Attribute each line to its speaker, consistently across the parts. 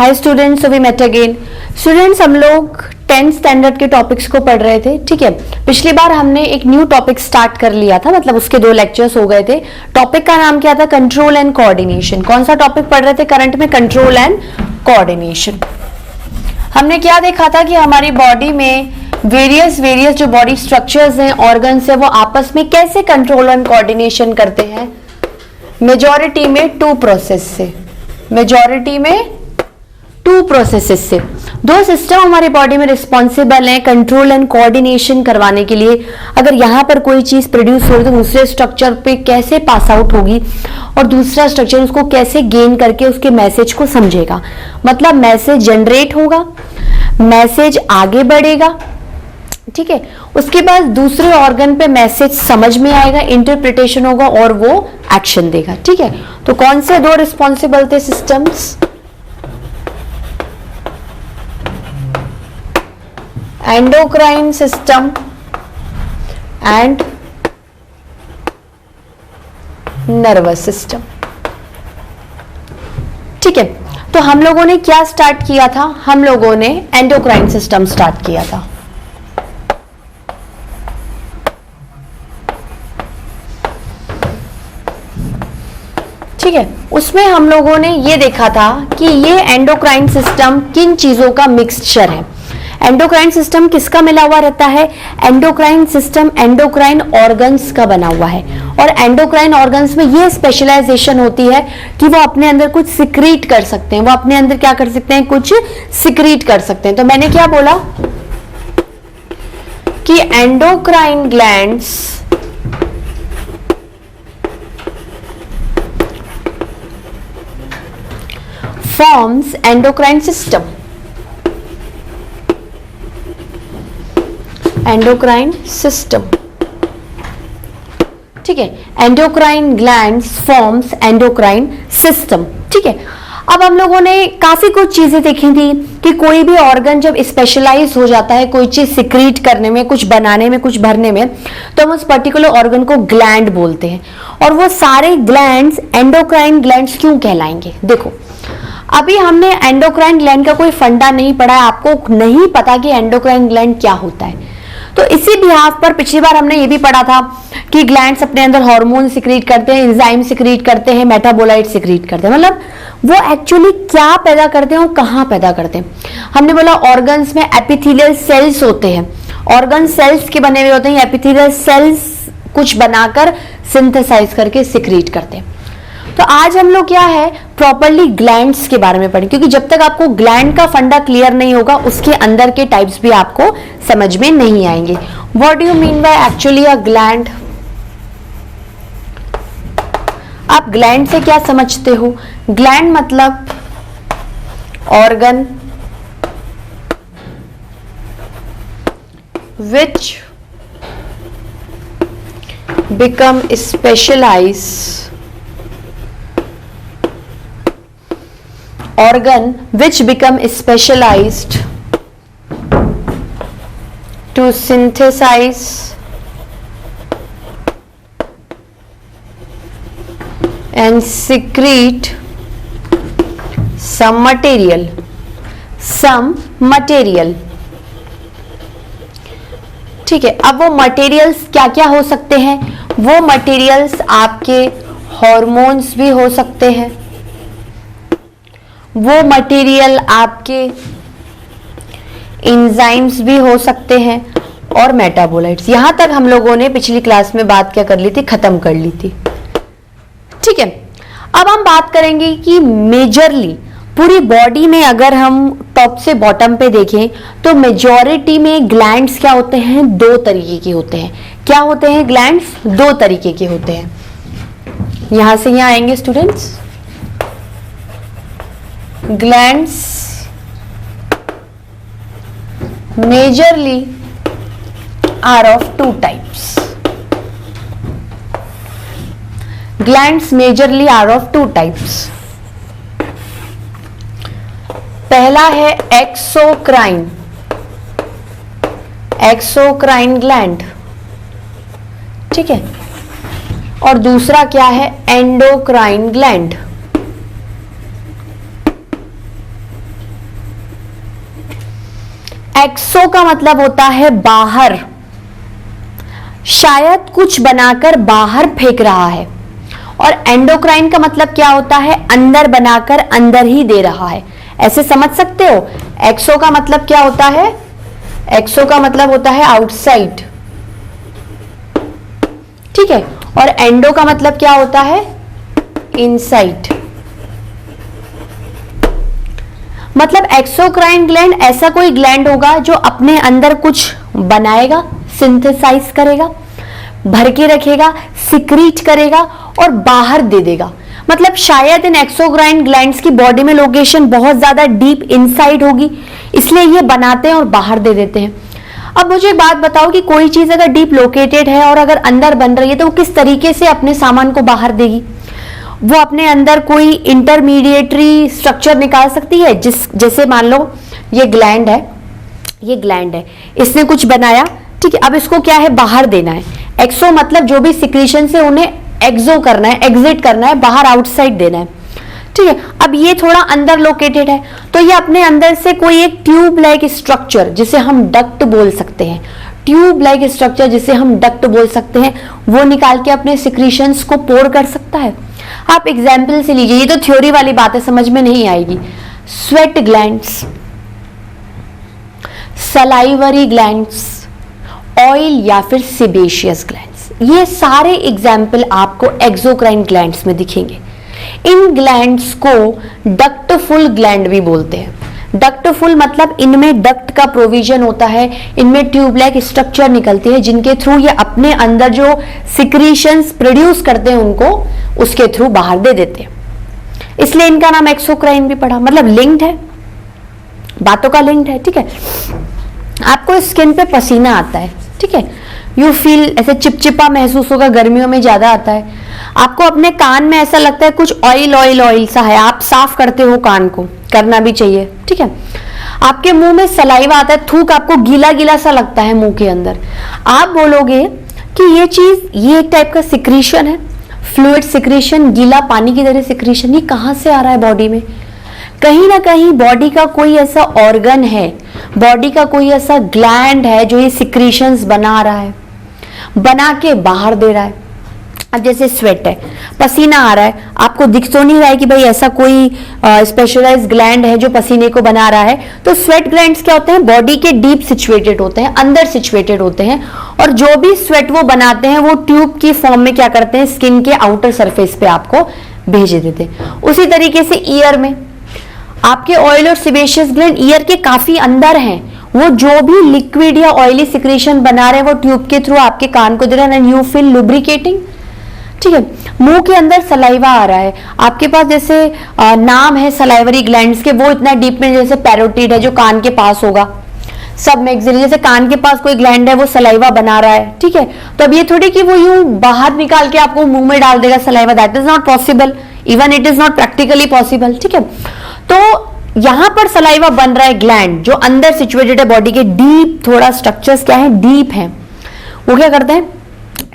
Speaker 1: Hi students, so we met again. Students, हम लोग 10th standard के टॉपिक्स को पढ़ रहे थे। ठीक है, पिछली बार हमने एक न्यू टॉपिक स्टार्ट कर लिया था, मतलब उसके 2 लेक्चर्स हो गए थे। टॉपिक का नाम क्या था? Control and coordination. कौन सा टॉपिक पढ़ रहे थे करंट में? Control and coordination. हमने क्या देखा था कि हमारी बॉडी में वेरियस जो बॉडी स्ट्रक्चर्स हैं, ऑर्गन्स हैं, वो आपस में कैसे कंट्रोल एंड कोऑर्डिनेशन करते हैं। मेजॉरिटी में 2 प्रोसेस से, मेजॉरिटी में 2 प्रोसेसेस से। 2 सिस्टम हमारी बॉडी में रिस्पॉन्सिबल हैं कंट्रोल एंड कोऑर्डिनेशन करवाने के लिए। अगर यहाँ पर कोई चीज प्रोड्यूस हो रही है तो दूसरे स्ट्रक्चर पे कैसे पास आउट होगी और दूसरा स्ट्रक्चर उसको कैसे गेन करके उसके मैसेज को समझेगा। मतलब मैसेज जनरेट होगा, मैसेज आगे बढ़ेगा, ठीक है, उसके बाद दूसरे ऑर्गन पे मैसेज समझ में आएगा, इंटरप्रिटेशन होगा और वो एक्शन देगा। ठीक है, तो कौन से 2 रिस्पॉन्सिबल थे systems? Endocrine system and nervous system. ठीक है, तो हम लोगों ने क्या स्टार्ट किया था? हम लोगों ने एंडोक्राइन सिस्टम स्टार्ट किया था। ठीक है, उसमें हम लोगों ने ये देखा था कि ये एंडोक्राइन सिस्टम किन चीजों का मिक्सचर है। एंडोक्राइन सिस्टम किसका मिला हुआ रहता है? एंडोक्राइन सिस्टम एंडोक्राइन ऑर्गन्स का बना हुआ है। और एंडोक्राइन ऑर्गन्स में ये स्पेशलाइजेशन होती है कि वो अपने अंदर कुछ सिक्रीट कर सकते हैं। वो अपने अंदर क्या कर सकते हैं? कुछ सिक्रीट कर सकते हैं। तो मैंने क्या बोला कि endocrine glands forms endocrine system, endocrine system। ठीक है, endocrine glands forms endocrine system। ठीक है, अब हम लोगों ने काफी कुछ चीजें देखी थी कि कोई भी ऑर्गन जब स्पेशलाइज हो जाता है कोई चीज सिक्रीट करने में, कुछ बनाने में, कुछ भरने में, तो हम उस पर्टिकुलर ऑर्गन को ग्लैंड बोलते हैं। और वो सारे ग्लैंड्स एंडोक्राइन ग्लैंड्स क्यों कहलाएंगे? देखो, अभी हमने एंडोक्राइन ग्लैंड का कोई फंडा नहीं पढ़ा है, आपको नहीं पता कि एंडोक्राइन ग्लैंड क्या होता है। तो इसी बिहाफ पर पिछली बार हमने ये भी पढ़ा था कि ग्लैंड्स अपने अंदर हार्मोन सिक्रीट करते हैं, एंजाइम सिक्रीट करते हैं, मेटाबोलाइट सिक्रीट करते हैं। मतलब वो एक्चुअली क्या पैदा करते हैं और कहाँ पैदा करते हैं। हमने बोला ऑर्गन्स में एपिथेलियल सेल्स होते हैं, ऑर्गन सेल्स के बने हुए होते हैं। एपिथेलियल सेल्स कुछ बनाकर सिंथेसाइज करके सिक्रीट करते हैं। तो आज हम लोग क्या है, प्रॉपर्ली ग्लैंड्स के बारे में पढ़ें, क्योंकि जब तक आपको ग्लैंड का फंडा क्लियर नहीं होगा उसके अंदर के टाइप्स भी आपको समझ में नहीं आएंगे। What do you mean by actually a gland? आप ग्लैंड से क्या समझते हो? ग्लैंड मतलब organ which become specialised, organ which become specialized to synthesize and secrete some material, ठीक है। अब वो मटेरियल्स क्या क्या हो सकते हैं? वो मटेरियल्स आपके हॉर्मोन्स भी हो सकते हैं, वो मटेरियल आपके एंजाइम्स भी हो सकते हैं और मेटाबोलाइट्स। यहां तक हम लोगों ने पिछली क्लास में बात क्या कर ली थी? खत्म कर ली थी। ठीक है, अब हम बात करेंगे कि मेजरली पूरी बॉडी में अगर हम टॉप से बॉटम पे देखें तो मेजॉरिटी में ग्लैंड्स क्या होते हैं? 2 तरीके के होते हैं। क्या होते हैं ग्लैंड्स? 2 तरीके के होते हैं। यहां से यहां आएंगे students. Glands majorly are of 2 types. Glands majorly are of 2 types. पहला है एक्सोक्राइन ग्लैंड, ठीक है, और दूसरा क्या है? Endocrine gland. एक्सो का मतलब होता है बाहर, शायद कुछ बनाकर बाहर फेंक रहा है। और एंडोक्राइन का मतलब क्या होता है, अंदर बनाकर अंदर ही दे रहा है। ऐसे समझ सकते हो। एक्सो का मतलब क्या होता है, एक्सो का मतलब होता है आउटसाइड, ठीक है। और एंडो का मतलब क्या होता है, इनसाइड। मतलब एक्सोक्राइन ग्लैंड ऐसा कोई ग्लैंड होगा जो अपने अंदर कुछ बनाएगा, सिंथेसाइज करेगा, भर के रखेगा, सिक्रीट करेगा और बाहर दे देगा। मतलब शायद इन एक्सोक्राइन ग्लैंड्स की बॉडी में लोकेशन बहुत ज्यादा डीप इनसाइड होगी, इसलिए ये बनाते हैं और बाहर दे देते हैं। अब मुझे एक बात बताओ कि कोई चीज अगर डीप लोकेटेड है और अगर अंदर बन रही है तो वो किस तरीके से अपने सामान को बाहर देगी? वो अपने अंदर कोई इंटरमीडिएटरी स्ट्रक्चर निकाल सकती है, जैसे मान लो ये ग्लैंड है, ये ग्लैंड है, इसने कुछ बनाया, ठीक है। अब इसको क्या है, बाहर देना है। एक्सो मतलब जो भी सिक्रीशन से उन्हें एक्सो करना है, एग्जिट करना है, बाहर आउटसाइड देना है, ठीक है। अब ये थोड़ा अंदर लोकेटेड है तो ये अपने अंदर से कोई एक ट्यूब लाइक स्ट्रक्चर जिसे हम डक्ट बोल सकते हैं, ट्यूब लाइक स्ट्रक्चर जिसे हम डक्ट बोल सकते हैं, वो निकाल के अपने सिक्रीशंस को पोर कर सकता है। आप एग्जाम्पल से लीजिए, ये तो थ्योरी वाली बात है, समझ में नहीं आएगी। Sweat glands, salivary glands, oil या फिर सेबेशियस ग्लैंड्स, ये सारे एग्जाम्पल आपको एक्सोक्राइन ग्लैंड्स में दिखेंगे। इन ग्लैंड्स को डक्टफुल ग्लैंड भी बोलते हैं। डक्टफुल मतलब इनमें डक्ट का प्रोविजन होता है, इनमें ट्यूब लाइक स्ट्रक्चर निकलती है जिनके थ्रू ये अपने अंदर जो सिक्रीशंस प्रोड्यूस करते हैं उनको उसके थ्रू बाहर दे देते हैं, इसलिए इनका नाम एक्सोक्राइन भी पड़ा। मतलब लिंक्ड है, बातों का लिंक्ड है, ठीक है। आपको स्किन पे पसीना आता है, ठीक है, यू फील ऐसे चिपचिपा महसूस होगा, गर्मियों में ज्यादा आता है। आपको अपने कान में ऐसा लगता है कुछ ऑयल ऑयल ऑयल सा है, आप साफ करते हो कान को, करना भी चाहिए, ठीक है। आपके मुंह में सलाइवा आता है, थूक आपको गीला गीला सा लगता है मुंह के अंदर, आप बोलोगे कि ये चीज, ये एक टाइप का सिक्रीशन है, फ्लूइड सिक्रीशन, गीला पानी की तरह सिक्रीशन। ये कहां से आ रहा है बॉडी में? कहीं ना कहीं बॉडी का कोई ऐसा ऑर्गन है, बॉडी का कोई ऐसा ग्लैंड है जो ये सिक्रीशंस बना रहा है, बना के बाहर दे रहा है। अब जैसे स्वेट है, पसीना आ रहा है, आपको दिख तो नहीं रहा है कि भाई ऐसा कोई स्पेशलाइज्ड ग्लैंड है जो पसीने को बना रहा है। तो स्वेट ग्लैंड्स क्या होते हैं, बॉडी के डीप सिचुएटेड होते हैं, अंदर सिचुएटेड होते हैं, और जो भी स्वेट वो बनाते हैं वो ट्यूब की फॉर्म में क्या करते हैं, स्किन के आउटर सरफेस पे आपको भेज देते हैं। उसी तरीके से ईयर में आपके ऑयल और सेबेशियस ग्लैंड ईयर के काफी अंदर हैं, वो जो भी लिक्विड या ऑयली सिक्रीशन बना रहे हैं वो ट्यूब के थ्रू आपके कान को दे रहे हैं, एंड यू फील लुब्रिकेटिंग, ठीक है। मुंह के अंदर सलाइवा आ रहा है, आपके पास जैसे नाम है सलाइवरी ग्लैंड्स के, वो इतना डीप में, जैसे पैरोटिड है जो कान के पास होगा, सब मैक्सिलरी, जैसे कान के पास कोई ग्लैंड है वो सलाइवा बना रहा है, ठीक है। तो अब ये थोड़ी कि वो यूं बाहर निकाल के आपको मुंह में डाल देगा saliva, that is not possible, even it is not practically possible, ठीक है। तो यहां पर सलाइवा बन रहा है ग्लैंड जो अंदर सिचुएटेड है, बॉडी के डीप, थोड़ा स्ट्रक्चर्स क्या है, डीप है। वो क्या करते हैं,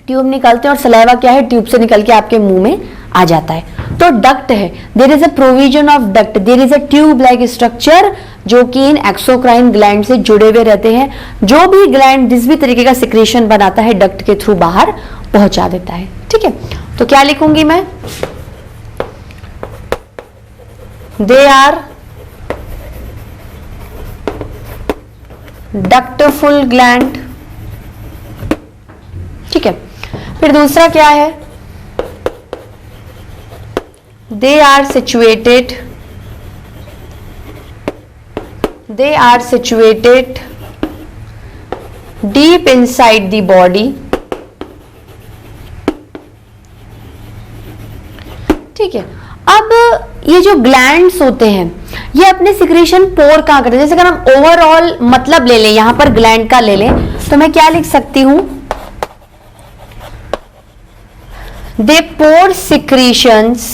Speaker 1: ट्यूब निकलते हैं और सलाइवा क्या है, ट्यूब से निकल के आपके मुंह में आ जाता है। तो डक्ट है, there is a provision of duct, there is a tube like structure जो कि इन एक्सोक्राइन ग्लैंड से जुड़े हुए रहते हैं। जो भी ग्लैंड जिस भी तरीके का सिक्रेशन बनाता है डक्ट के थ्रू बाहर पहुंचा देता है, ठीक है। तो क्या लिखूंगी मैं, दे आर डक्टफुल ग्लैंड, ठीक है। फिर दूसरा क्या है, they are situated deep inside the body, ठीक है। अब ये जो ग्लैंड्स होते हैं ये अपने सिक्रीशन पोर कहां करते हैं, जैसे अगर हम ओवरऑल मतलब ले लें, यहां पर ग्लैंड का ले लें, तो मैं क्या लिख सकती हूं, दे पोर सिक्रीशंस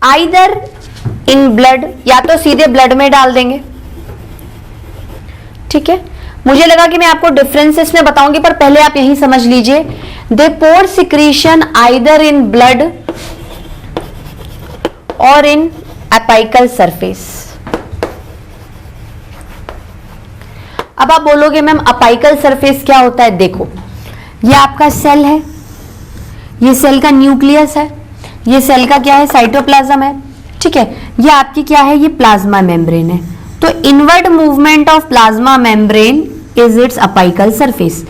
Speaker 1: आइदर इन ब्लड, या तो सीधे ब्लड में डाल देंगे, ठीक है। मुझे लगा कि मैं आपको डिफरेंसेस में बताऊंगी, पर पहले आप यही समझ लीजिए, दे पोर सिक्रीशन आइदर इन ब्लड और इन एपाइकल सरफेस। अब आप बोलोगे मैम अपाइकल सरफेस क्या होता है? देखो, ये आपका सेल है, ये सेल का न्यूक्लियस है, ये सेल का क्या है? साइटोप्लाज्म है, ठीक है। ये आपकी क्या है? ये प्लाज्मा मेम्ब्रेन है। तो inward movement of plasma membrane is it's apical surface.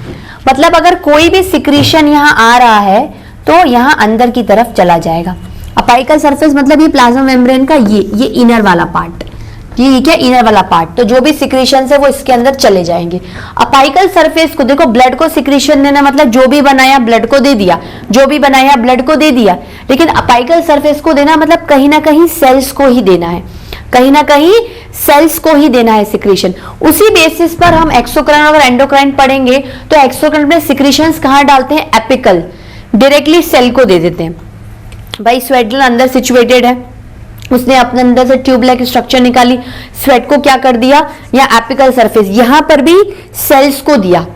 Speaker 1: मतलब अगर कोई भी सिक्रीशन यहां आ रहा है तो यहां अंदर की तरफ चला जाएगा। अपाइकल सरफेस मतलब ये प्लाज्मा मेम्ब्रेन का ये इनर वाला पार्ट, ये क्या? इनर वाला पार्ट। तो जो भी सिक्रीशन है वो इसके अंदर चले जाएंगे। अपाइकल सरफेस को देखो, ब्लड को सिक्रीशन देना मतलब जो भी बनाया ब्लड को दे दिया, जो भी बनाया ब्लड को दे दिया। लेकिन अपाइकल सरफेस को देना मतलब कहीं ना कहीं सेल्स को ही देना है, कहीं ना कहीं सेल्स को ही देना है सिक्रीशन। उसी बेसिस पर हम एक्सोक्राइन और एंडोक्राइन पढ़ेंगे तो एक्सोक्राइन में सिक्रीशंस कहां डालते हैं? एपिकल, डायरेक्टली सेल को दे देते हैं। भाई स्वेट ग्लैंड अंदर सिचुएटेड है, उसने अपने अंदर से ट्यूब लाइक स्ट्रक्चर निकाली, स्वेट को क्या कर दिया? या एपिकल सरफेस, यहां पर भी सेल्स को दिया,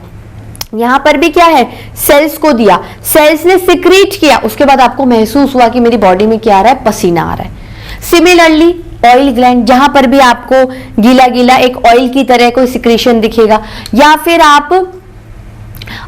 Speaker 1: यहां पर भी क्या है? सेल्स को दिया। सेल्स ने सिक्रीट किया, उसके बाद आपको महसूस हुआ कि मेरी बॉडी में क्या आ रहा है? पसीना आ रहा है। सिमिलरली ऑयल ग्लैंड, जहां पर भी आपको गीला गीला एक ऑयल की तरह कोई सिक्रीशन दिखेगा, या फिर आप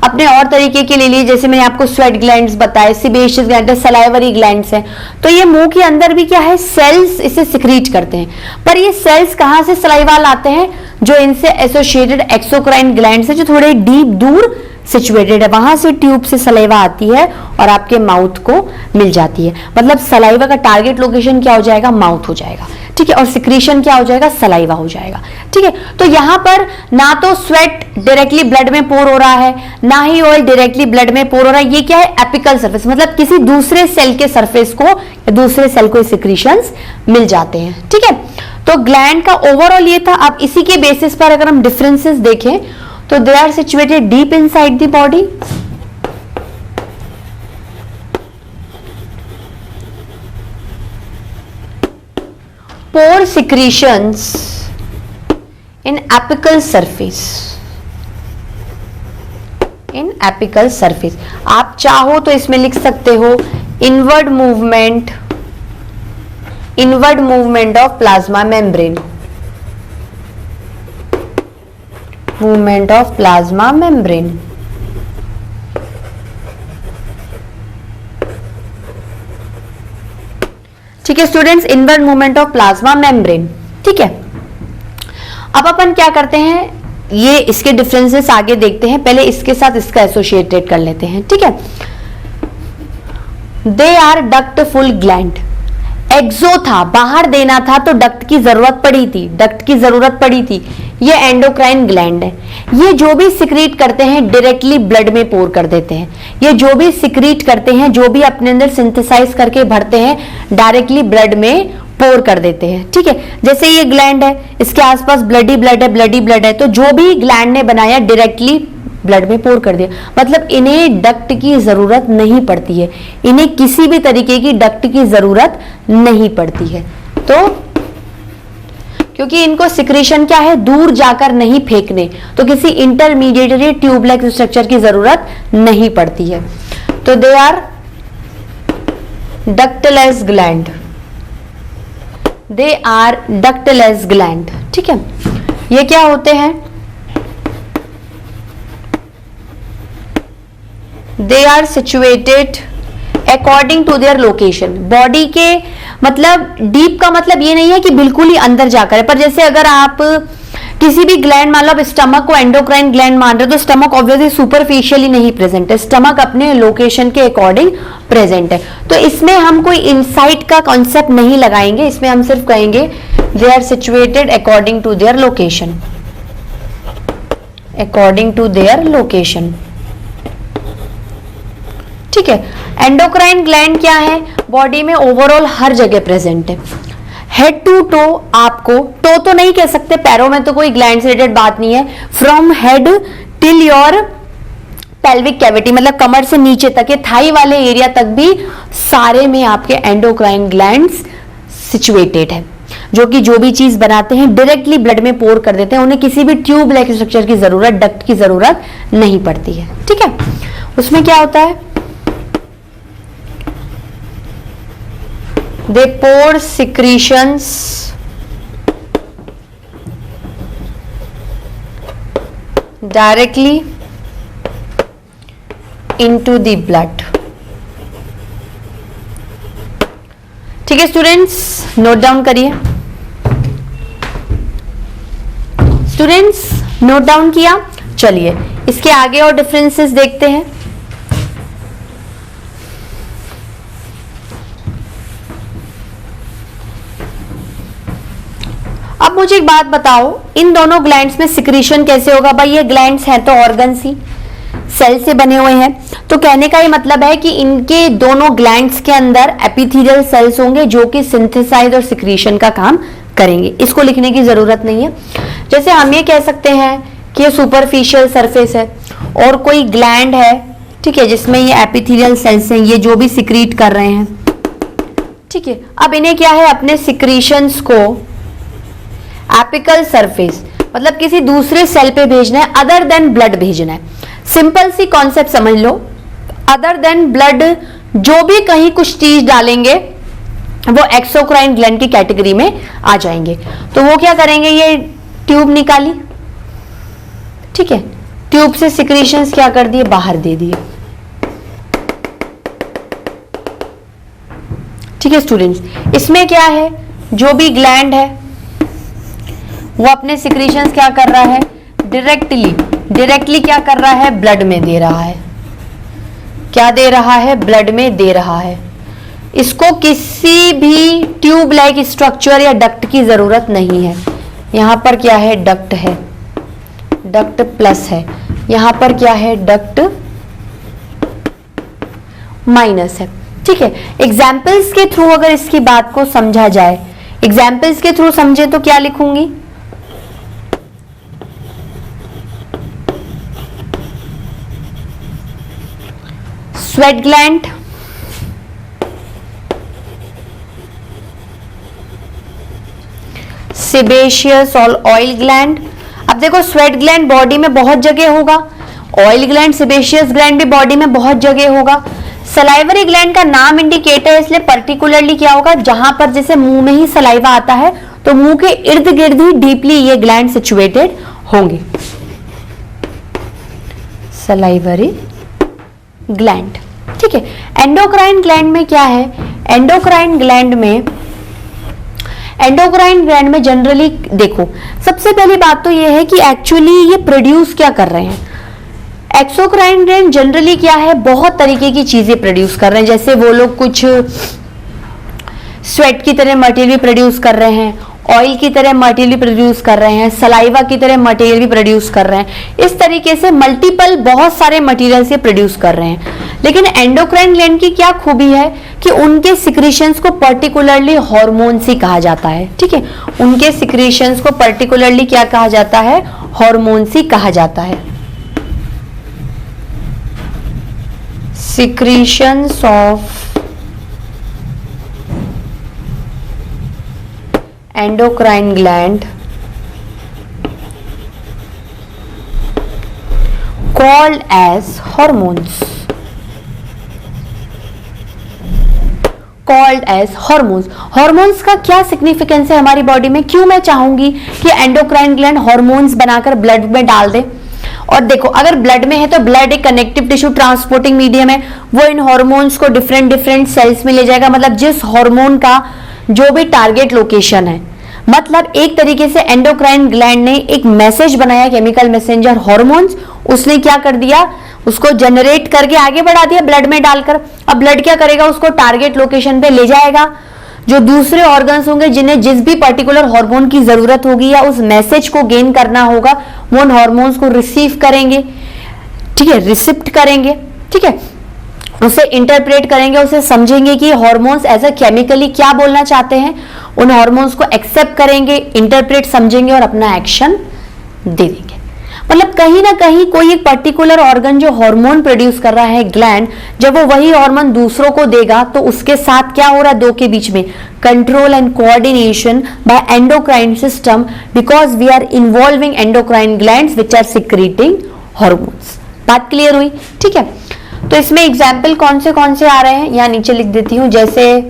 Speaker 1: अपने और तरीके के ले लिए, जैसे मैंने आपको स्वेट ग्लैंड्स बताए, सिबेशियस ग्लैंड, सलाइवरी ग्लैंड्स हैं। तो ये मुंह के अंदर भी क्या है? सेल्स इसे सिक्रीट करते हैं। पर ये सेल्स कहां से सलाइवा लाते हैं? जो इनसे एसोसिएटेड एक्सोक्राइन ग्लैंड्स है, जो थोड़े डीप दूर सिचुएटेड है, वहां से ट्यूब से सलाइवा आती है और आपके माउथ को मिल जाती है। मतलब सलाइवा का टारगेट लोकेशन क्या हो जाएगा? माउथ हो जाएगा, ठीक है। और सिक्रीशन क्या हो जाएगा? सलाइवा हो जाएगा, ठीक है। तो यहां पर ना तो स्वेट डायरेक्टली ब्लड में पोर हो रहा है, ना ही ऑयल डायरेक्टली ब्लड में पोर हो रहा है। ये क्या है? एपिकल सरफेस, मतलब किसी दूसरे सेल के सरफेस को, दूसरे सेल को सिक्रीशंस मिल जाते हैं, ठीक है। तो ग्लैंड का ओवरऑल ये था। अब इसी के बेसिस पर अगर हम डिफरेंसेस देखें तो they are situated deep inside the body, pore secretions in apical surface, in apical surface। आप चाहो तो इसमें लिख सकते हो inward movement of plasma membrane, movement of plasma membrane। ठीक है students, inward movement of plasma membrane, ठीक है। अब अपन क्या करते हैं, ये इसके डिफरेंसेस आगे देखते हैं, पहले इसके साथ इसका एसोसिएटेड कर लेते हैं, ठीक है। They are डक्टफुल gland. एक्सो था, बाहर देना था तो डक्ट की जरूरत पड़ी थी, ये एंडोक्राइन ग्लैंड है। ये जो भी सिक्रीट करते हैं डायरेक्टली ब्लड में पोर कर देते हैं। ये जो भी सिक्रीट करते हैं, जो भी अपने अंदर सिंथेसाइज करके भरते हैं, डायरेक्टली ब्लड में पोर कर देते हैं, ठीक है। जैसे ये ग्लैंड है, इसके आसपास ब्लडी ब्लड है, तो जो भी ग्लैंड ने बनाया डायरेक्टली ब्लड में पोर कर दिया। मतलब इन्हें डक्ट की जरूरत नहीं पड़ती है, इन्हें किसी भी तरीके की डक्ट की जरूरत नहीं पड़ती है। तो क्योंकि इनको सिक्रीशन क्या है? दूर जाकर नहीं फेंकने, तो किसी इंटरमीडिएटरी ट्यूब लाइक स्ट्रक्चर की जरूरत नहीं पड़ती है। तो they are ductless gland, they are ductless gland, ठीक है। ये क्या होते हैं? They are situated according to their location. Body के मतलब डीप का मतलब ये नहीं है कि बिल्कुल ही अंदर जाकर है, पर जैसे अगर आप किसी भी ग्लैंड, मान लो आप स्टमक को एंडोक्राइन ग्लैंड मान रहे हो, तो स्टमक ऑब्वियसली सुपरफिशियली नहीं प्रेजेंट है, स्टमक अपने लोकेशन के अकॉर्डिंग प्रेजेंट है। तो इसमें हम कोई इनसाइट का कॉन्सेप्ट नहीं लगाएंगे, इसमें हम सिर्फ कहेंगे they are situated according to their location, according to their location, ठीक है। एंडोक्राइन ग्लैंड क्या है? बॉडी में ओवरऑल हर जगह प्रेजेंट है। हेड टू टो, आपको टो तो नहीं कह सकते, पैरों में तो कोई ग्लैंड से रिलेटेड बात नहीं है। From head till your pelvic cavity, मतलब कमर से नीचे तक, ये थाई वाले एरिया तक भी सारे में आपके एंडोक्राइन ग्लैंड्स सिचुएटेड है, जो कि जो भी चीज बनाते हैं डायरेक्टली ब्लड में पोर कर देते हैं। उन्हें किसी भी ट्यूब लाइक स्ट्रक्चर की जरूरत, डक्ट की जरूरत नहीं पड़ती है, ठीक है। उसमें क्या होता है? they pour secretions directly into the blood. ठीक है स्टूडेंट्स, नोट डाउन करिए। स्टूडेंट्स नोट डाउन किया? चलिए इसके आगे और डिफरेंसेस देखते हैं। अब मुझे एक बात बताओ, इन दोनों ग्लैंड्स में सिक्रीशन कैसे होगा? भाई ये ग्लैंड्स हैं तो ऑर्गन्स ही, सेल से बने हुए हैं, तो कहने का ये मतलब है कि इनके दोनों ग्लैंड्स के अंदर एपिथेलियल सेल्स होंगे जो कि सिंथेसाइज और सिक्रीशन का काम करेंगे। इसको लिखने की जरूरत नहीं है। जैसे हम ये कह सकते हैं कि ये सुपरफिशियल सरफेस है और कोई ग्लैंड है, ठीक है, जिसमें ये एपिथेलियल सेल्स हैं, ये जो भी सिक्रीट कर रहे हैं, ठीक है। अब इन्हें क्या है, अपने सिक्रीशंस को एपिकल सरफेस मतलब किसी दूसरे सेल पे भेजना है, अदर देन ब्लड भेजना है। सिंपल सी कॉन्सेप्ट समझ लो, अदर देन ब्लड जो भी कहीं कुछ चीज डालेंगे वो एक्सोक्राइन ग्लैंड की कैटेगरी में आ जाएंगे। तो वो क्या करेंगे, ये ट्यूब निकाली, ठीक है, ट्यूब से सिक्रीशंस क्या कर दिए, बाहर दे दिए। ठीक है स्टूडेंट्स, इसमें क्या है, जो भी ग्लैंड है वो अपने सिक्रीशंस क्या कर रहा है, डायरेक्टली क्या कर रहा है, ब्लड में दे रहा है। क्या दे रहा है, ब्लड में दे रहा है। इसको किसी भी ट्यूब लाइक स्ट्रक्चर या डक्ट की जरूरत नहीं है। यहां पर क्या है, डक्ट है, डक्ट प्लस है, यहां पर क्या है, डक्ट माइनस है। ठीक है, एग्जाम्पल्स के थ्रू अगर इसकी बात को समझा जाए, एग्जाम्पल्स के थ्रू समझे तो क्या लिखूंगी, स्वेट ग्लैंड, सेबेशियस और ऑयल ग्लैंड। अब देखो स्वेट ग्लैंड बॉडी में बहुत जगह होगा, ऑयल ग्लैंड सेबेशियस ग्लैंड भी बॉडी में बहुत जगह होगा। सलाइवरी ग्लैंड का नाम इंडिकेटर है, इसलिए पर्टिकुलरली क्या होगा, जहां पर जैसे मुंह में ही सलाइवा आता है तो मुंह के इर्द गिर्द ही डीपली ये ग्लैंड सिचुएटेड होंगे, सलाइवरी ग्लैंड। ठीक है, एंडोक्राइन ग्लैंड में क्या है, एंडोक्राइन ग्लैंड में जनरली देखो, सबसे पहली बात तो ये है कि एक्चुअली ये प्रोड्यूस क्या कर रहे हैं। एक्सोक्राइन ग्लैंड जनरली क्या है, बहुत तरीके की चीजें प्रोड्यूस कर रहे हैं। जैसे वो लोग कुछ स्वेट की तरह मटेरियल भी प्रोड्यूस कर रहे हैं, ऑयल की तरह मटेरियल भी प्रोड्यूस कर रहे हैं, सलाइवा की तरह मटेरियल भी प्रोड्यूस कर रहे हैं। इस तरीके से मल्टीपल बहुत सारे मटेरियल से प्रोड्यूस कर रहे हैं। लेकिन एंडोक्राइन ग्लैंड की क्या खूबी है कि उनके सिक्रीशंस को पर्टिकुलरली हार्मोन्स ही कहा जाता है। ठीक है, उनके सिक्रीशंस को पर्टिकुलरली क्या कहा जाता है, हार्मोन्स ही कहा जाता है। Secretions of endocrine gland called as hormones, called as hormones। Hormones का क्या सिग्निफिकेंस है हमारी बॉडी में, क्यों मैं चाहूंगी कि एंडोक्राइन ग्लैंड हॉर्मोन्स बनाकर ब्लड में डाल दे। और देखो अगर ब्लड में है तो ब्लड एक कनेक्टिव टिश्यू ट्रांसपोर्टिंग मीडियम है, वो इन हॉर्मोन्स को डिफरेंट सेल्स में ले जाएगा। मतलब जिस हार्मोन का जो भी टारगेट लोकेशन है, मतलब एक तरीके से एंडोक्राइन ग्लैंड ने एक मैसेज बनाया, केमिकल मैसेंजर हार्मोन्स, उसने क्या कर दिया, उसको जनरेट करके आगे बढ़ा दिया ब्लड में डालकर। अब ब्लड क्या करेगा, उसको टारगेट लोकेशन पे ले जाएगा। जो दूसरे ऑर्गन्स होंगे जिन्हें जिस भी पर्टिकुलर हार्मोन की जरूरत होगी या उस मैसेज को गेन करना होगा, वो उन हार्मोन्स को रिसीव करेंगे, ठीक है, रिसिप्ट करेंगे, ठीक है, उसे इंटरप्रेट करेंगे, उसे समझेंगे कि हार्मोन्स एज अ केमिकली क्या बोलना चाहते हैं, उन हार्मोन्स को एक्सेप्ट करेंगे, इंटरप्रेट समझेंगे और अपना एक्शन दे देंगे। मतलब कहीं ना कहीं कोई एक पर्टिकुलर ऑर्गन जो हार्मोन प्रोड्यूस कर रहा है, ग्लैंड, जब वो वही हार्मोन दूसरों को देगा तो उसके साथ क्या हो रहा है, दो के बीच में control and coordination by endocrine system, because we are involving endocrine glands which are secreting hormones. बात क्लियर हुई? ठीक है, तो इसमें एग्जाम्पल कौन से आ रहे हैं, यहाँ नीचे लिख देती हूं। जैसे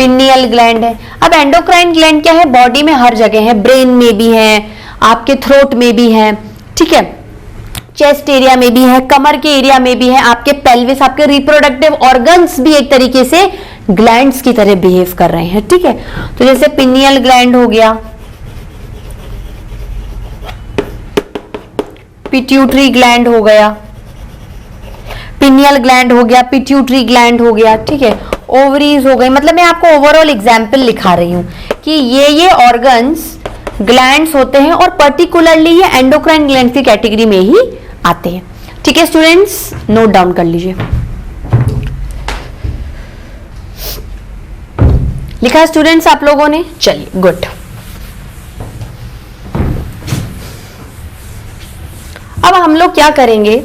Speaker 1: पिनियल ग्लैंड है। अब एंडोक्राइन ग्लैंड क्या है, बॉडी में हर जगह है, ब्रेन में भी है, आपके थ्रोट में भी है, ठीक है, चेस्ट एरिया में भी है, कमर के एरिया में भी है, आपके पेल्विस, आपके रिप्रोडक्टिव ऑर्गन्स भी एक तरीके से ग्लैंड्स की तरह बिहेव कर रहे हैं, ठीक है। तो जैसे पिनियल ग्लैंड हो गया, पिट्यूटरी ग्लैंड हो गया, पिनियल ग्लैंड हो गया, पिट्यूटरी ग्लैंड हो गया, ठीक है, ओवरीज हो गई। मतलब मैं आपको ओवरऑल एग्जाम्पल लिखा रही हूं कि ये ऑर्गन्स ग्लैंड्स होते हैं और पर्टिकुलरली ये एंडोक्राइन ग्लैंड की कैटेगरी में ही आते हैं, ठीक है स्टूडेंट्स, नोट डाउन कर लीजिए। लिखा स्टूडेंट्स आप लोगों ने, चलिए गुड। अब हम लोग क्या करेंगे,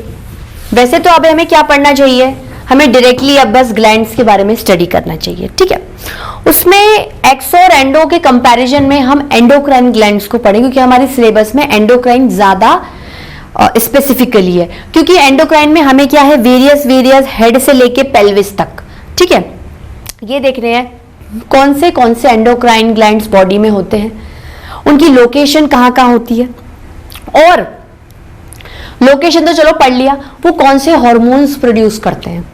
Speaker 1: वैसे तो अब हमें क्या पढ़ना चाहिए, हमें डायरेक्टली अब बस ग्लैंड्स के बारे में स्टडी करना चाहिए, ठीक है। उसमें एक्स और एंडो के कंपैरिजन में हम एंडोक्राइन ग्लैंड्स को पढ़ेंगे, क्योंकि हमारे सिलेबस में एंडोक्राइन ज्यादा स्पेसिफिकली है, क्योंकि एंडोक्राइन में हमें क्या है, वेरियस हेड से लेके पेल्विस तक, ठीक है, ये देख रहे हैं कौन से एंडोक्राइन ग्लैंड्स बॉडी में होते हैं, उनकी लोकेशन कहाँ कहाँ होती है, और लोकेशन तो चलो पढ़ लिया, वो कौन से हार्मोन्स प्रोड्यूस करते हैं,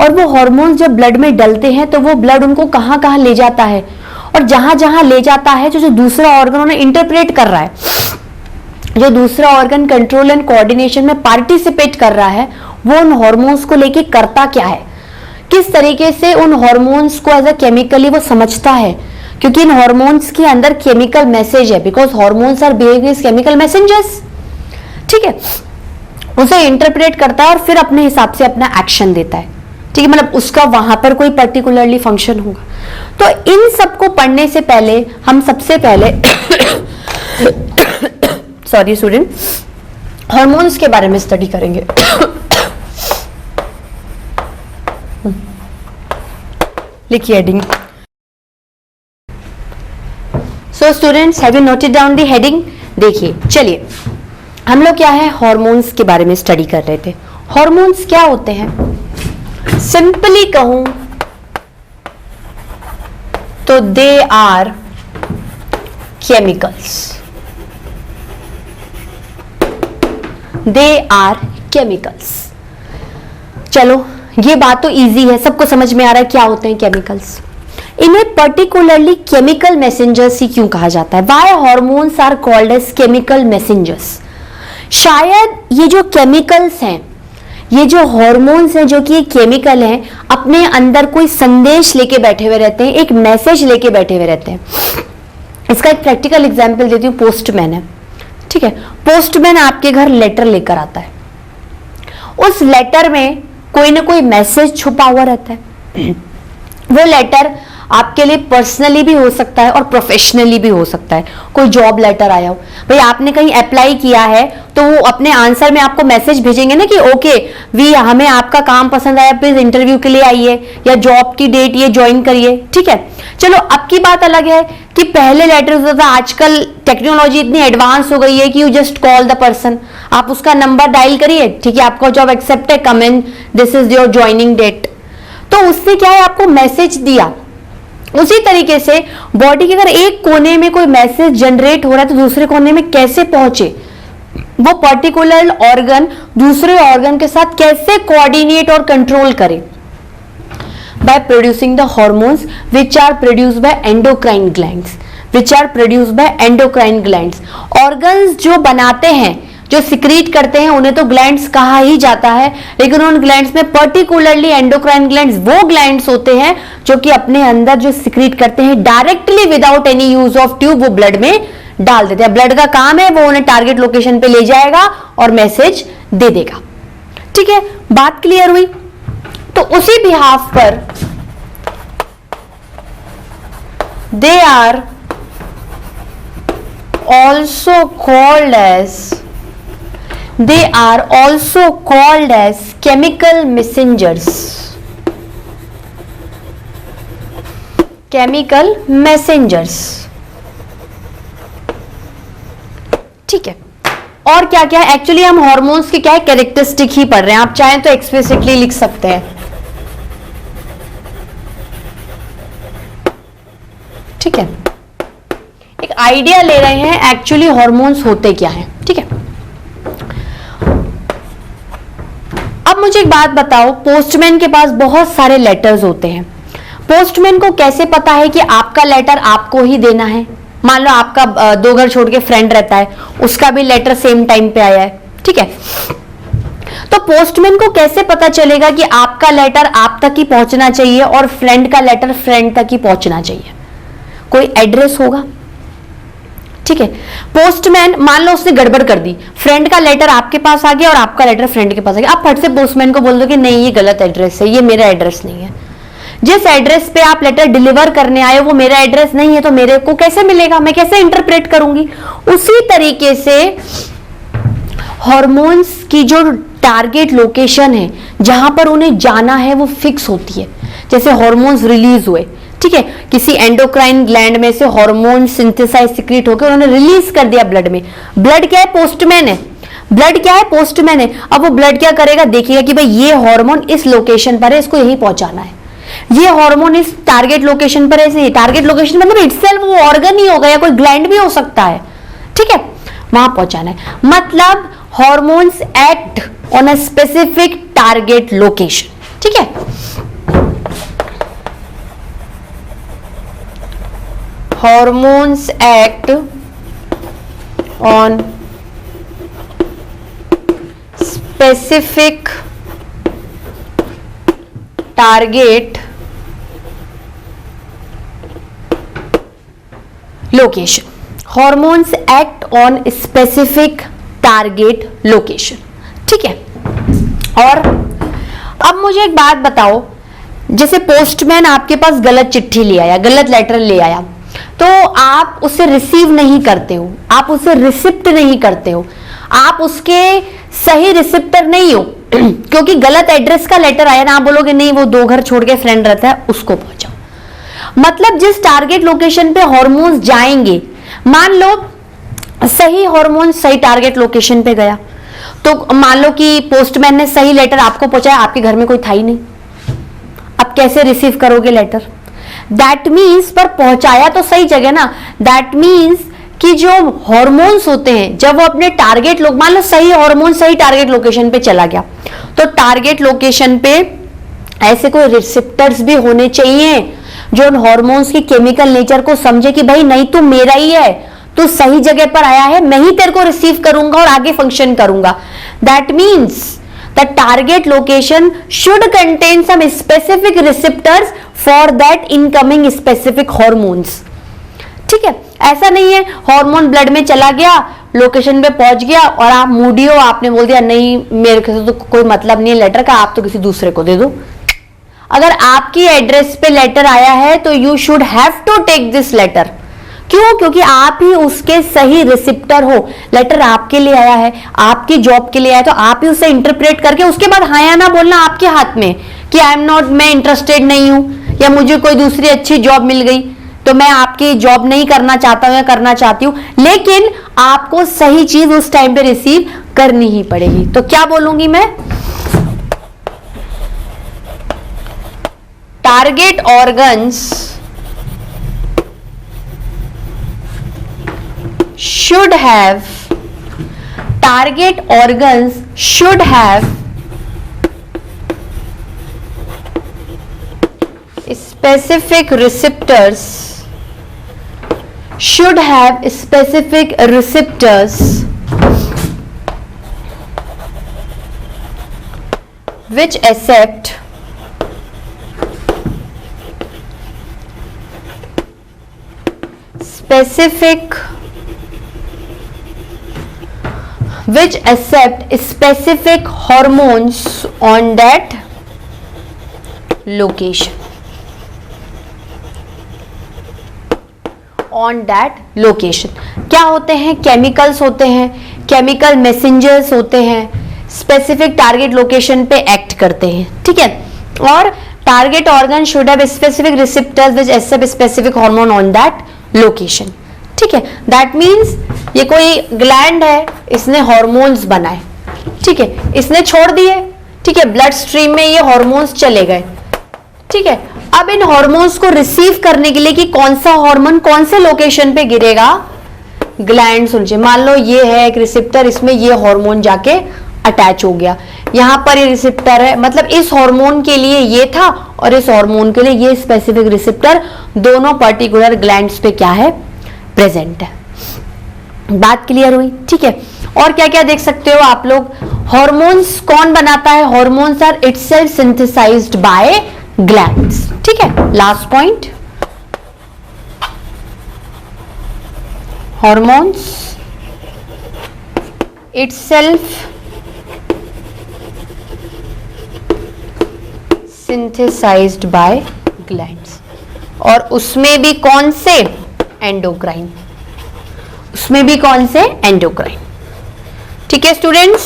Speaker 1: और वो हार्मोन्स जब ब्लड में डलते हैं तो वो ब्लड उनको कहाँ कहाँ ले जाता है, और जहां जहां ले जाता है जो दूसरा ऑर्गन उन्हें इंटरप्रेट कर रहा है, जो दूसरा ऑर्गन कंट्रोल एंड कोऑर्डिनेशन में पार्टिसिपेट कर रहा है, वो उन हार्मोन्स को लेके करता क्या है, किस तरीके से उन हार्मोन्स को एज अ केमिकली वो समझता है, क्योंकि इन हार्मोन्स के अंदर केमिकल मैसेज है, because hormones are behaving as chemical messengers, ठीक है, उसे इंटरप्रेट करता है और फिर अपने हिसाब से अपना एक्शन देता है, ठीक है, मतलब उसका वहां पर कोई पर्टिकुलरली फंक्शन होगा। तो इन सबको पढ़ने से पहले हम सबसे पहले सॉरी स्टूडेंट, हार्मोन्स के बारे में स्टडी करेंगे। लिखिए heading. So students, have you noted down the heading? देखिए चलिए, हम लोग क्या है, हार्मोन्स के बारे में स्टडी कर रहे थे। हार्मोन्स क्या होते हैं, सिंपली कहूं तो they are chemicals, they are chemicals. चलो ये बात तो इजी है, सबको समझ में आ रहा है क्या होते हैं केमिकल्स। इन्हें पर्टिकुलरली केमिकल मैसेंजर्स ही क्यों कहा जाता है? Why hormones are called as chemical messengers? शायद ये जो केमिकल्स हैं, ये जो हार्मोन्स हैं, जो कि ये केमिकल हैं, अपने अंदर कोई संदेश लेके बैठे हुए रहते हैं, एक मैसेज लेके बैठे हुए रहते हैं। इसका एक प्रैक्टिकल एग्जांपल देती हूँ। पोस्टमैन है, ठीक है, पोस्टमैन आपके घर लेटर लेकर आता है, उस लेटर में कोई ना कोई मैसेज छुपा हुआ रहता है। वो लेटर आपके लिए पर्सनली भी हो सकता है और प्रोफेशनली भी हो सकता है। कोई जॉब लेटर आया हो, भाई आपने कहीं अप्लाई किया है, तो वो अपने आंसर में आपको मैसेज भेजेंगे ना कि ओके वी, हमें आपका काम पसंद आया, प्लीज इंटरव्यू के लिए आइए, या जॉब की डेट ये ज्वाइन करिए, ठीक है। चलो अब की बात अलग है कि पहले लेटर होता था, आजकल टेक्नोलॉजी इतनी एडवांस हो गई है कि you just call the person, आप उसका नंबर डायल करिए, ठीक है, आपका जॉब एक्सेप्ट है, come in, this is your joining date. तो उसने क्या है, आपको मैसेज दिया। उसी तरीके से बॉडी के अगर एक कोने में कोई मैसेज जनरेट हो रहा है तो दूसरे कोने में कैसे पहुंचे, वो पर्टिकुलर ऑर्गन दूसरे ऑर्गन के साथ कैसे कोऑर्डिनेट और कंट्रोल करे, by producing the hormones which are produced by endocrine glands, which are produced by endocrine glands. Organs जो बनाते हैं, जो सिक्रीट करते हैं, उन्हें तो ग्लैंड्स कहा ही जाता है, लेकिन उन ग्लैंड्स में पर्टिकुलरली एंडोक्राइन ग्लैंड्स वो ग्लैंड्स होते हैं जो कि अपने अंदर जो सिक्रीट करते हैं directly without any use of tube, वो ब्लड में डाल देते हैं। ब्लड का काम है वो उन्हें टारगेट लोकेशन पे ले जाएगा और मैसेज दे देगा, ठीक है, बात क्लियर हुई। तो उसी बिहाफ पर they are also called as, they are also called as chemical messengers, chemical messengers, ठीक है। और क्या क्या एक्चुअली हम हार्मोन्स के क्या है कैरेक्टरिस्टिक ही पढ़ रहे हैं, आप चाहें तो एक्सप्लिसिटली लिख सकते हैं। ठीक है, एक आइडिया ले रहे हैं एक्चुअली हॉर्मोन्स होते क्या हैं। ठीक है, अब मुझे एक बात बताओ, पोस्टमैन के पास बहुत सारे लेटर्स होते हैं, पोस्टमैन को कैसे पता है कि आपका लेटर आपको ही देना है? मान लो आपका 2 घर छोड़ के फ्रेंड रहता है, उसका भी लेटर सेम टाइम पे आया है। ठीक है, तो पोस्टमैन को कैसे पता चलेगा कि आपका लेटर आप तक ही पहुंचना चाहिए और फ्रेंड का लेटर फ्रेंड तक ही पहुंचना चाहिए? कोई एड्रेस होगा। ठीक है, पोस्टमैन मान लो उसने गड़बड़ कर दी, फ्रेंड का लेटर आपके पास आ गया और आपका लेटर फ्रेंड के पास आ गया। आप फट से पोस्टमैन को बोल दो कि नहीं ये गलत एड्रेस है, ये मेरा एड्रेस नहीं है, जिस एड्रेस पे आप लेटर डिलीवर करने आए वो मेरा एड्रेस नहीं है, तो मेरे को कैसे मिलेगा, मैं कैसे इंटरप्रेट करूंगी? उसी तरीके से हॉर्मोन्स की जो टारगेट लोकेशन है जहां पर उन्हें जाना है वो फिक्स होती है। जैसे हॉर्मोन्स रिलीज हुए, ठीक है, किसी एंडोक्राइन ग्लैंड में से हार्मोन सिंथेसाइज सिक्रीट होकर उन्होंने रिलीज कर दिया ब्लड में। ब्लड क्या है? पोस्टमैन है। ब्लड क्या है? पोस्टमैन है। अब वो ब्लड क्या करेगा? देखिएगा कि भाई ये हार्मोन इस लोकेशन पर है, इसको यही पहुंचाना है, ये हार्मोन इस टारगेट लोकेशन पर है। टारगेट लोकेशन मतलब इटसेल्फ वो ऑर्गन ही होगा या कोई ग्लैंड भी हो सकता है, ठीक है, वहां पहुंचाना है। मतलब hormones act on a specific target location, ठीक है। Hormones act on specific target location. Hormones act on specific target location. ठीक है। और अब मुझे एक बात बताओ, जैसे पोस्टमैन आपके पास गलत चिट्ठी ले आया, गलत लेटर ले आया, तो आप उसे रिसीव नहीं करते हो, आप उसे रिसिप्ट नहीं करते हो, आप उसके सही रिसिप्टर नहीं हो क्योंकि गलत एड्रेस का लेटर आया ना, आप बोलोगे नहीं वो 2 घर छोड़ के फ्रेंड रहता है, उसको पहुंचाओ। मतलब जिस टारगेट लोकेशन पे हॉर्मोन्स जाएंगे, मान लो सही हॉर्मोन सही टारगेट लोकेशन पे गया, तो मान लो कि पोस्टमैन ने सही लेटर आपको पहुंचाया, आपके घर में कोई था ही नहीं, अब कैसे रिसीव करोगे लेटर? दैट मीन्स पर पहुंचाया तो सही जगह ना, दैट मीन्स कि जो हॉर्मोन्स होते हैं जब वो अपने टारगेट लोग, मान लो सही हॉर्मोन सही टारगेट लोकेशन पे चला गया, तो टारगेट लोकेशन पे ऐसे कोई रिसेप्टर्स भी होने चाहिए जो उन हॉर्मोन्स की केमिकल नेचर को समझे कि भाई नहीं तू मेरा ही है, तू सही जगह पर आया है, मैं ही तेरे को रिसीव करूंगा और आगे फंक्शन करूंगा। That means the target location should contain some specific receptors for that incoming specific hormones, ठीक है। ऐसा नहीं है हार्मोन ब्लड में चला गया, लोकेशन पे पहुंच गया और आप मूडी हो, आपने बोल दिया नहीं मेरे से तो कोई मतलब नहीं है लेटर का, आप तो किसी दूसरे को दे दो। अगर आपकी एड्रेस पे लेटर आया है तो you should have to take this letter. क्यों? क्योंकि आप ही उसके सही रिसिप्टर हो, लेटर आपके लिए आया है, आपकी जॉब के लिए आया, तो आप ही उसे इंटरप्रेट करके उसके बाद हाँ या ना बोलना आपके हाथ में कि आई एम नॉट, मैं इंटरेस्टेड नहीं हूं, या मुझे कोई दूसरी अच्छी जॉब मिल गई तो मैं आपकी जॉब नहीं करना चाहता हूं या करना चाहती हूं, लेकिन आपको सही चीज उस टाइम पे रिसीव करनी ही पड़ेगी। तो क्या बोलूंगी मैं? Target organs should have specific receptors, which accept specific hormones on that location. क्या होते हैं? केमिकल्स होते हैं, केमिकल मैसेंजर्स होते हैं, स्पेसिफिक टारगेट लोकेशन पे एक्ट करते हैं, ठीक है। और target organ should have specific receptors which accept specific hormone on that location, ठीक है। दैट मीन्स ये कोई ग्लैंड है, इसने हॉर्मोन्स बनाए, ठीक है, इसने छोड़ दिए, ठीक है, ब्लड स्ट्रीम में ये हॉर्मोन्स चले गए, ठीक है, अब इन हार्मोन्स को रिसीव करने के लिए कि कौन सा हार्मोन कौन से लोकेशन पे गिरेगा, ग्लैंड सुनिए, मान लो ये है एक रिसेप्टर, इसमें ये हार्मोन जाके अटैच हो गया, यहां पर ये रिसेप्टर है, मतलब इस हार्मोन के लिए ये था और इस हार्मोन के लिए ये स्पेसिफिक रिसेप्टर दोनों पर्टिकुलर ग्लैंड्स पे क्या है, प्रेजेंट है। बात क्लियर हुई? ठीक है। और क्या क्या देख सकते हो आप लोग, हार्मोन्स कौन बनाता है, hormones are itself synthesized by glands. ठीक है, last point, hormones itself synthesized by glands, और उसमें भी कौन से, एंडोक्राइन, उसमें भी कौन से, एंडोक्राइन। ठीक है स्टूडेंट्स,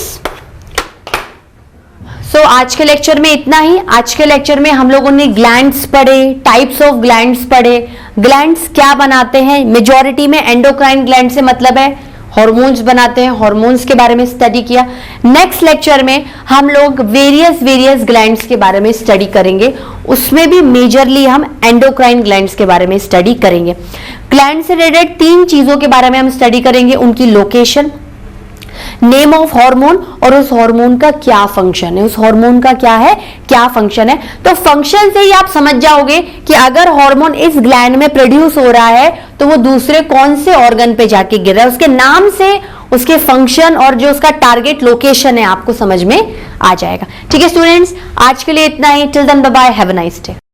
Speaker 1: सो आज के लेक्चर में इतना ही। आज के लेक्चर में हम लोगों ने ग्लैंड्स पढ़े, टाइप्स ऑफ ग्लैंड्स पढ़े, ग्लैंड्स क्या बनाते हैं, मेजॉरिटी में एंडोक्राइन ग्लैंड से मतलब है हार्मोन्स बनाते हैं, हार्मोन्स के बारे में स्टडी किया। नेक्स्ट लेक्चर में हम लोग वेरियस ग्लैंड्स के बारे में स्टडी करेंगे, उसमें भी मेजरली हम एंडोक्राइन ग्लैंड्स के बारे में स्टडी करेंगे। ग्लैंड से रिलेटेड 3 चीजों के बारे में हम स्टडी करेंगे, उनकी लोकेशन, नेम ऑफ हार्मोन और उस हार्मोन का क्या फंक्शन है, उस हार्मोन का क्या है, क्या फंक्शन है। तो फंक्शन से ही आप समझ जाओगे कि अगर हार्मोन इस ग्लैंड में प्रोड्यूस हो रहा है तो वो दूसरे कौन से ऑर्गन पे जाके गिर रहा है, उसके नाम से उसके फंक्शन और जो उसका टारगेट लोकेशन है आपको समझ में आ जाएगा। ठीक है स्टूडेंट्स, आज के लिए इतना ही। Till then bye bye, have a nice day.